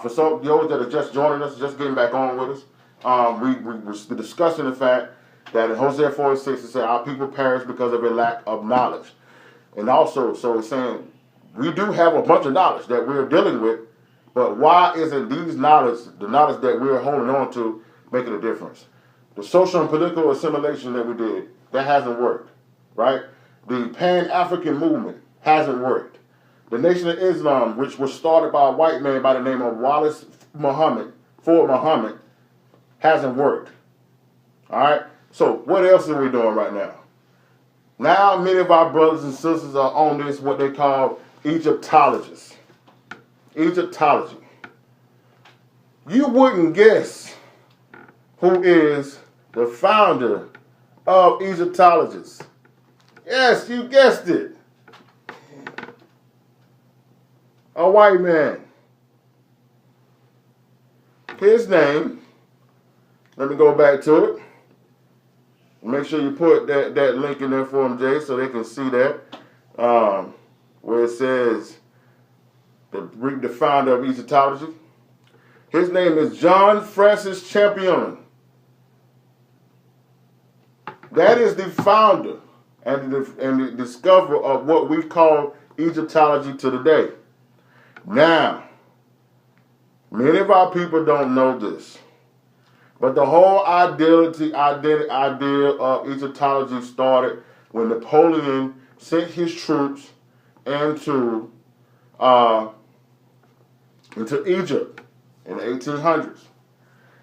For some those that are just joining us, just getting back on with us, we were discussing the fact that in Hosea 4:6 it said, "Our people perish because of a lack of knowledge," and also, so it's saying we do have a bunch of knowledge that we're dealing with, but why isn't these knowledge, the knowledge that we're holding on to, making a difference? The social and political assimilation that we did, that hasn't worked, right? The Pan-African movement hasn't worked. The Nation of Islam, which was started by a white man by the name of Ford Muhammad, hasn't worked. All right? So what else are we doing right now? Now many of our brothers and sisters are on this, what they call Egyptologists. Egyptology. You wouldn't guess who is the founder of Egyptologists. Yes, you guessed it. A white man. His name, let me go back to it. Make sure you put that link in there for them, Jay, so they can see that. Where it says the founder of Egyptology. His name is John Francis Champion. That is the founder and the discoverer of what we call Egyptology to today. Now, many of our people don't know this, but the whole idea of Egyptology started when Napoleon sent his troops into Egypt in the 1800s.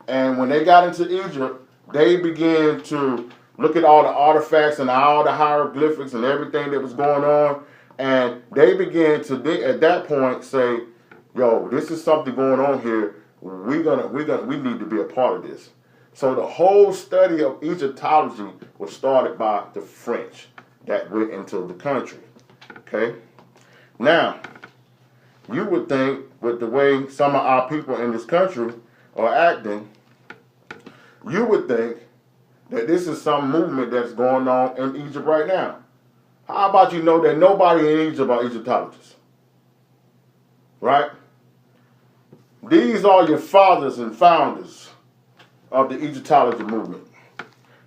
And when they got into Egypt, they began to look at all the artifacts and all the hieroglyphics and everything that was going on. And they began to, at that point, say, yo, this is something going on here. We need to be a part of this. So the whole study of Egyptology was started by the French that went into the country. Okay? Now, you would think with the way some of our people in this country are acting, you would think that this is some movement that's going on in Egypt right now. How about you know that nobody in Egypt are Egyptologists? Right? These are your fathers and founders of the Egyptology movement.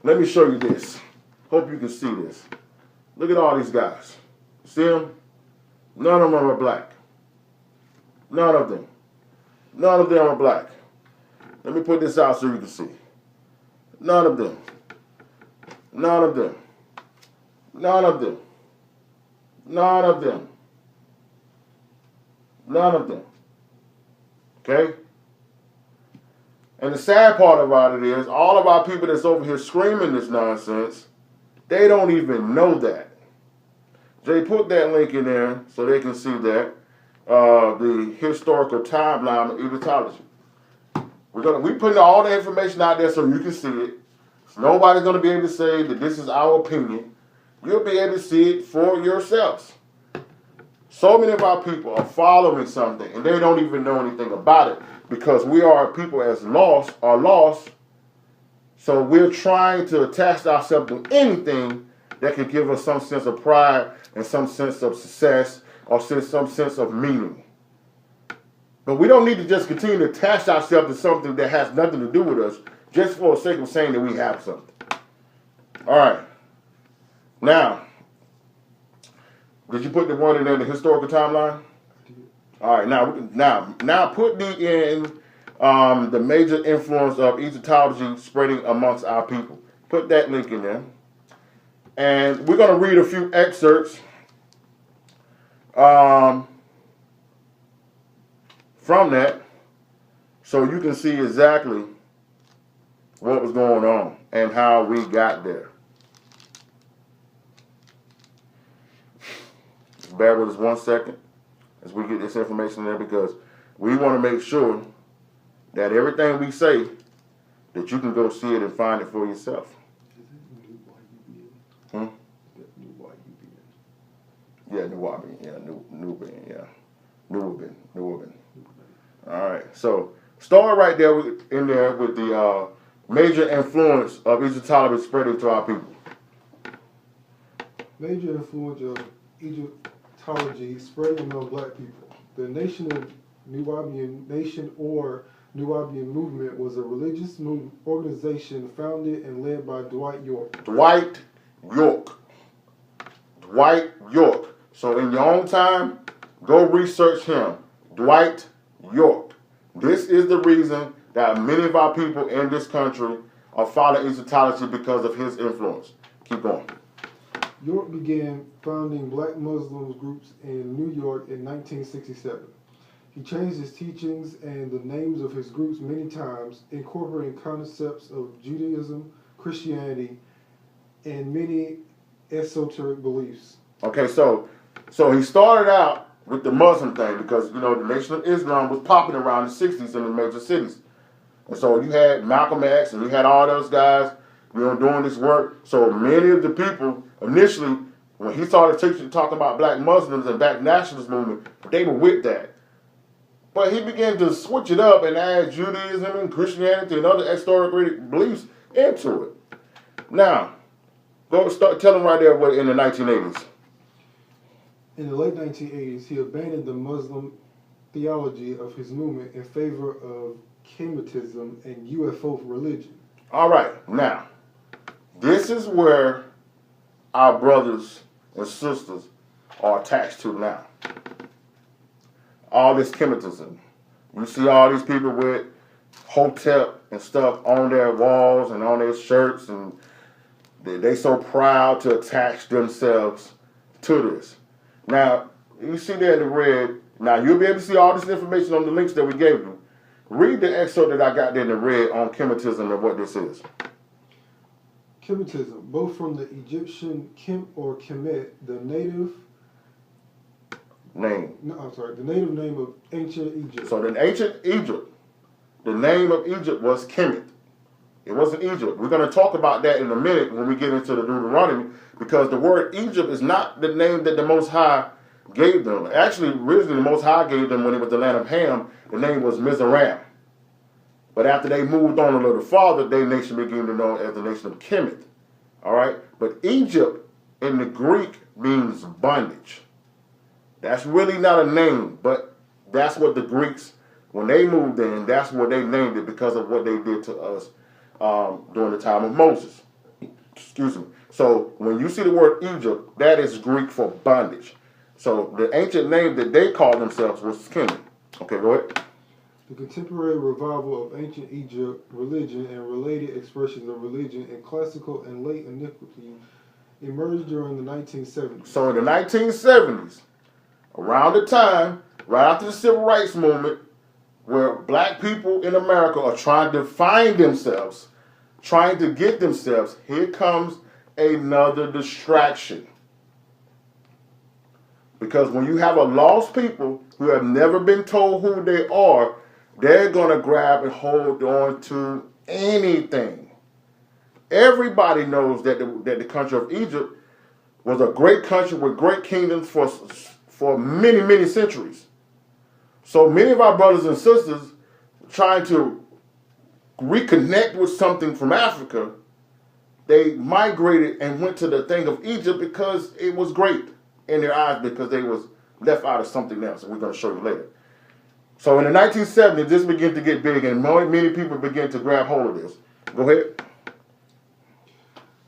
Let me show you this. Hope you can see this. Look at all these guys. See them? None of them are black. None of them. None of them are black. Let me put this out so you can see. None of them. None of them. None of them. None of them. None of them. Okay? And the sad part about it is, all of our people that's over here screaming this nonsense, they don't even know that. Jay, put that link in there so they can see that. The historical timeline of Egyptology. We putting all the information out there so you can see it. Nobody's going to be able to say that this is our opinion. You'll be able to see it for yourselves. So many of our people are following something and they don't even know anything about it because we are people are lost. So we're trying to attach ourselves to anything that could give us some sense of pride and some sense of success or some sense of meaning. But we don't need to just continue to attach ourselves to something that has nothing to do with us just for the sake of saying that we have something. All right. Now, did you put the one in there, the historical timeline? All right. Now put in the major influence of Egyptology spreading amongst our people. Put that link in there. And we're going to read a few excerpts from that so you can see exactly what was going on and how we got there. Just bear with us 1 second as we get this information there because we want to make sure that everything we say that you can go see it and find it for yourself. Yeah, Nubian. Yeah, Nubian. Yeah, Nubian. All right. So start right there in there with the major influence of Egyptology spreading to our people. Major influence of Egyptology spreading among black people. The Nation of Nubian Nation or Nubian Movement was a religious organization founded and led by Dwight York. Dwight York. Dwight York. So in your own time, go research him. Dwight York. This is the reason that many of our people in this country are following Egyptology because of his influence. Keep going. York began founding black Muslim groups in New York in 1967. He changed his teachings and the names of his groups many times, incorporating concepts of Judaism, Christianity, and many esoteric beliefs. Okay, so he started out with the Muslim thing because, you know, the Nation of Islam was popping around the 60s in the major cities. And so you had Malcolm X and you had all those guys, you know, doing this work. So many of the people, initially, when he started talking about black Muslims and black nationalist movement, they were with that. But he began to switch it up and add Judaism and Christianity and other historic beliefs into it. Now, go start telling right there what in the 1980s. In the late 1980s, he abandoned the Muslim theology of his movement in favor of Kemetism and UFO religion. All right, now, this is where our brothers and sisters are attached to now. All this Kemetism. You see all these people with Hotep and stuff on their walls and on their shirts, and they so proud to attach themselves to this. Now, you see there in the red, now you'll be able to see all this information on the links that we gave you. Read the excerpt that I got there in the red on Kemetism and what this is. Kemetism, both from the Egyptian Kem or Kemet, the native name. No, I'm sorry, the native name of ancient Egypt. So in ancient Egypt, the name of Egypt was Kemet. It wasn't Egypt. We're going to talk about that in a minute when we get into the Deuteronomy, because the word Egypt is not the name that the Most High gave them. Actually, originally the Most High gave them when it was the land of Ham, the name was Mizraim. But after they moved on a little farther, their nation became known as the nation of Kemet. All right? But Egypt in the Greek means bondage. That's really not a name, but that's what the Greeks, when they moved in, that's what they named it because of what they did to us during the time of Moses. Excuse me. So when you see the word Egypt, that is Greek for bondage. So the ancient name that they called themselves was Kemet. Okay, go ahead. The contemporary revival of ancient Egypt religion and related expressions of religion in classical and late antiquity emerged during the 1970s. So in the 1970s, around the time, right after the Civil Rights Movement, where black people in America are trying to find themselves, trying to get themselves, here comes another distraction. Because when you have a lost people who have never been told who they are, they're going to grab and hold on to anything. Everybody knows that the country of Egypt was a great country with great kingdoms for many, many centuries. So many of our brothers and sisters trying to reconnect with something from Africa, they migrated and went to the thing of Egypt because it was great in their eyes because they was left out of something else. And we're going to show you later. So in the 1970s, this began to get big and many people began to grab hold of this. Go ahead.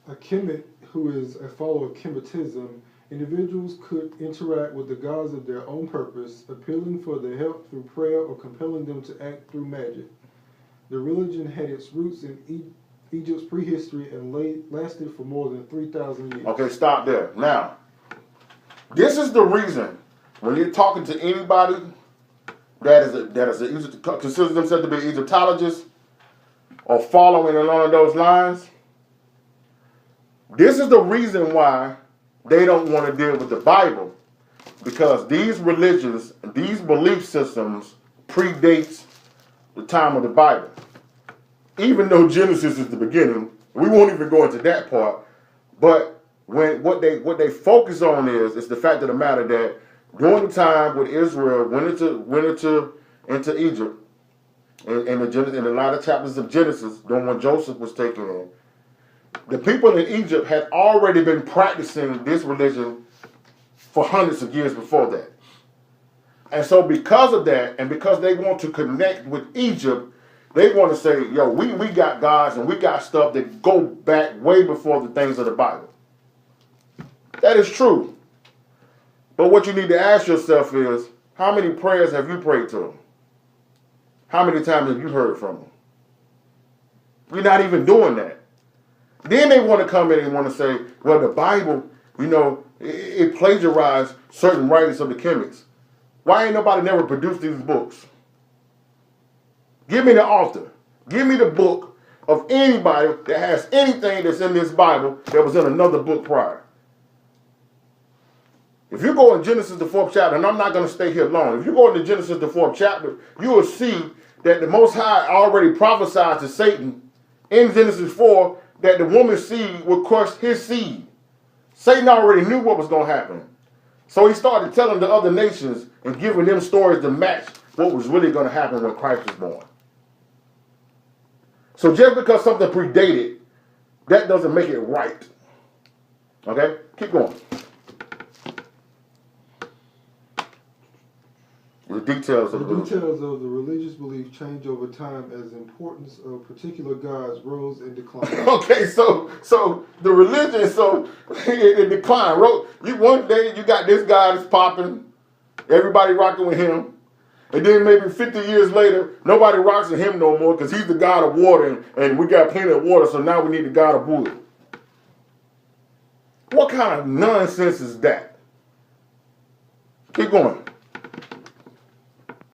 A Kemet, who is a follower of Kemetism, individuals could interact with the gods of their own purpose, appealing for their help through prayer or compelling them to act through magic. The religion had its roots in Egypt's prehistory and lasted for more than 3,000 years. Okay, stop there. Now, this is the reason when you're talking to anybody that considers themselves to be Egyptologists or following along those lines, this is the reason why they don't want to deal with the Bible, because these religions, these belief systems predates the time of the Bible. Even though Genesis is the beginning, we won't even go into that part. But what they focus on is the fact of the matter that during the time when Israel went into Egypt, in the latter chapters of Genesis, during when Joseph was taken in, the people in Egypt had already been practicing this religion for hundreds of years before that. And so because of that, and because they want to connect with Egypt, they want to say, yo, we got gods and we got stuff that go back way before the things of the Bible. That is true. But what you need to ask yourself is, how many prayers have you prayed to them? How many times have you heard from them? We're not even doing that. Then they want to come in and want to say, well, the Bible, it plagiarized certain writings of the Kemetes. Why ain't nobody never produced these books? Give me the author. Give me the book of anybody that has anything that's in this Bible that was in another book prior. If you go in Genesis, the 4th chapter, and I'm not going to stay here long. If you go into Genesis, the 4th chapter, you will see that the Most High already prophesied to Satan in Genesis 4 that the woman's seed would crush his seed. Satan already knew what was going to happen. So he started telling the other nations and giving them stories to match what was really going to happen when Christ was born. So just because something predated, that doesn't make it right. Okay? Keep going. The details of the religious belief change over time as the importance of particular gods rose and declined. Okay, so the religion, it declined. One day you got this guy that's popping, everybody rocking with him, and then maybe 50 years later, nobody rocks with him no more because he's the god of water, and we got plenty of water, so now we need the god of wood. What kind of nonsense is that? Keep going.